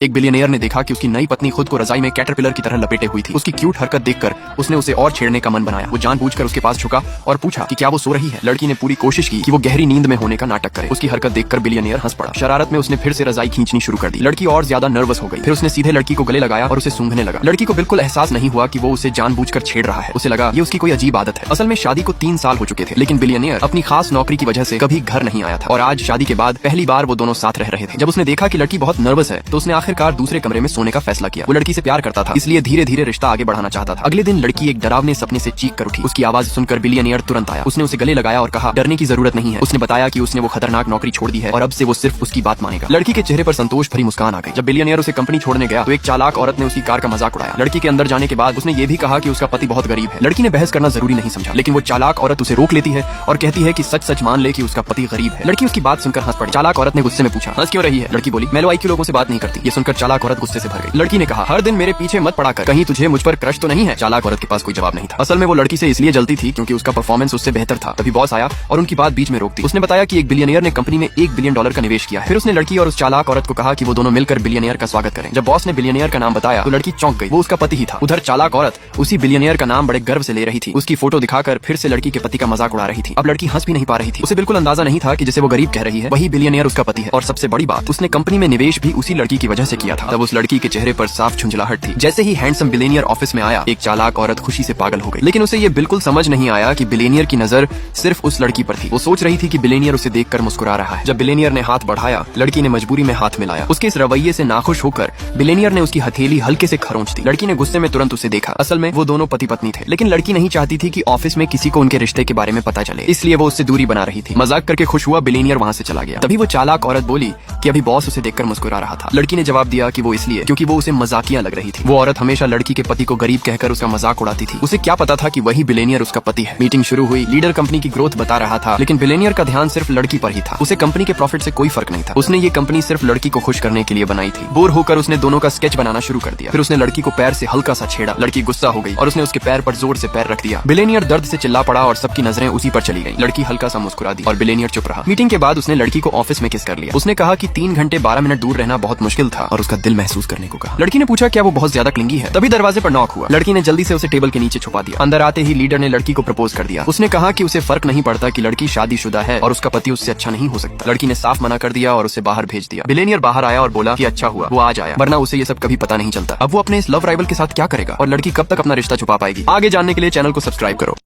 एक बिलियनियर ने देखा कि उसकी नई पत्नी खुद को रजाई में कैटरपिलर की तरह लपेटे हुई थी। उसकी क्यूट हरकत देखकर उसने उसे और छेड़ने का मन बनाया। वो जानबूझकर उसके पास झुका और पूछा कि क्या वो सो रही है। लड़की ने पूरी कोशिश की कि वो गहरी नींद में होने का नाटक करे। उसकी हरकत देखकर बिलियनियर हंस पड़ा। शरारत में उसने फिर से रजाई खींचनी शुरू कर दी। लड़की और ज्यादा नर्वस हो गई। फिर उसने सीधे लड़की को गले लगाया और उसे सूंघने लगा। लड़की को बिल्कुल एहसास नहीं हुआ कि वो उसे जानबूझकर छेड़ रहा है। उसे लगा ये उसकी कोई अजीब आदत है। असल में शादी को 3 साल हो चुके थे, लेकिन बिलियनियर अपनी खास नौकरी की वजह से कभी घर नहीं आया था और आज शादी के बाद पहली बार वो दोनों साथ रह रहे थे। जब उसने देखा कि लड़की बहुत नर्वस है तो उसने आखिरकार दूसरे कमरे में सोने का फैसला किया। वो लड़की से प्यार करता था, इसलिए धीरे धीरे रिश्ता आगे बढ़ाना चाहता था। अगले दिन लड़की एक डरावने सपने से चीख कर उठी। उसकी आवाज सुनकर बिलियनियर तुरंत आया। उसने उसे गले लगाया और कहा डरने की जरूरत नहीं है। उसने बताया कि उसने वो खतरनाक नौकरी छोड़ दी है और अब से वो सिर्फ उसकी बात मानेगा। लड़की के चेहरे पर संतोष भरी मुस्कान आ गई। जब बिलियनियर उसे कंपनी छोड़ने गया तो एक चालाक औरत ने उसकी कार का मजाक उड़ाया। लड़की के अंदर जाने के बाद उसने ये भी कहा कि उसका पति बहुत गरीब है। लड़की ने बहस करना जरूरी नहीं समझा, लेकिन वो चालाक औरत उसे रोक लेती है और कहती है कि सच सच मान ले कि उसका पति गरीब है। लड़की उसकी बात सुनकर हंस पड़ी। चालाक औरत ने गुस्से में पूछा हंस क्यों रही है। लड़की बोली मैं लो IQ लोगों से बात नहीं करती। ये सुनकर चालाक औरत गुस्से से भर गई। लड़की ने कहा हर दिन मेरे पीछे मत पड़ा कर, कहीं तुझे मुझ पर क्रश तो नहीं है। चालाक औरत के पास कोई जवाब नहीं था। असल में वो लड़की से इसलिए जलती थी क्योंकि उसका परफॉर्मेंस उससे बेहतर था। तभी बॉस आया और उनकी बात बीच में रोक दी। उसने बताया कि एक बिलियनियर ने कंपनी में $1 बिलियन का निवेश किया है। फिर उसने लड़की और उस चालाक औरत को कहा कि वो दोनों मिलकर बिलियनियर का स्वागत करें। जब बॉस ने बिलियनियर का नाम बताया तो लड़की चौंक गई। वो उसका पति ही था। उधर चालाक औरत उसी बिलियनियर का नाम बड़े गर्व से ले रही थी। उसकी फोटो दिखाकर फिर से लड़की के पति का मजाक उड़ा रही थी। अब लड़की हंस भी नहीं पा रही थी। उसे बिल्कुल अंदाजा नहीं था कि जिसे वो गरीब कह रही है वही बिलियनियर उसका पति है। और सबसे बड़ी बात, उसने कंपनी में निवेश भी उसी लड़की की वजह से किया था। तब उस लड़की के चेहरे पर साफ झुंझलाहट थी। जैसे ही हैंडसम बिलियनियर ऑफिस में आया एक चालाक औरत खुशी से पागल हो गई। लेकिन उसे ये बिल्कुल समझ नहीं आया कि बिलियनियर की नजर सिर्फ उस लड़की पर थी। वो सोच रही थी कि बिलियनियर उसे देखकर मुस्कुरा रहा है। जब बिलियनियर ने हाथ बढ़ाया लड़की ने मजबूरी में हाथ मिलाया। उसके इस रवैये से नाखुश होकर बिलियनियर ने उसकी हथेली हल्के से खरोंच दी। लड़की ने गुस्से में तुरंत उसे देखा। असल में वो दोनों पति पत्नी थे, लेकिन लड़की नहीं चाहती थी कि ऑफिस में किसी को उनके रिश्ते के बारे में पता चले, इसलिए वो उससे दूरी बना रही थी। मजाक करके खुश हुआ बिलियनियर वहाँ से चला गया। तभी वो चालाक औरत बोली कि अभी बॉस उसे देखकर मुस्कुरा रहा था। लड़की ने जवाब दिया कि वो इसलिए क्योंकि वो उसे मजाकिया लग रही थी। वो औरत हमेशा लड़की के पति को गरीब कहकर उसका मजाक उड़ाती थी। उसे क्या पता था कि वही बिलियनियर उसका पति है। मीटिंग शुरू हुई। लीडर कंपनी की ग्रोथ बता रहा था, लेकिन बिलियनियर का ध्यान सिर्फ लड़की पर ही था। उसे कंपनी के प्रॉफिट से कोई फर्क नहीं था। उसने ये कंपनी सिर्फ लड़की को खुश करने के लिए बनाई थी। बोर होकर उसने दोनों का स्केच बनाना शुरू कर दिया। फिर उसने लड़की को पैर से हल्का सा छेड़ा। लड़की गुस्सा हो गई और उसने उसके पैर पर जोर से पैर रख दिया। बिलियनियर दर्द से चिल्ला पड़ा और सबकी नजरें उसी पर चली गई। लड़की हल्का सा मुस्कुरा दी और बिलियनियर चुप रहा। मीटिंग के बाद उसने लड़की को ऑफिस में किस कर लिया। उसने कहा कि 3 घंटे 12 मिनट दूर रहना बहुत मुश्किल था और उसका दिल महसूस करने को कहा। लड़की ने पूछा क्या वो बहुत ज्यादा क्लिंगी है। तभी दरवाजे पर नॉक हुआ। लड़की ने जल्दी से उसे टेबल के नीचे छुपा दिया। अंदर आते ही लीडर ने लड़की को प्रपोज कर दिया। उसने कहा कि उसे फर्क नहीं पड़ता कि लड़की शादीशुदा है और उसका पति उससे अच्छा नहीं हो सकता। लड़की ने साफ मना कर दिया और उसे बाहर भेज दिया। बिलियनियर बाहर आया और बोला कि अच्छा हुआ वो आज आया, वरना उसे ये सब कभी पता नहीं चलता। अब वो अपने इस लव राइवल के साथ क्या करेगा और लड़की कब तक अपना रिश्ता छुपा पाएगी। आगे जानने के लिए चैनल को सब्सक्राइब करो।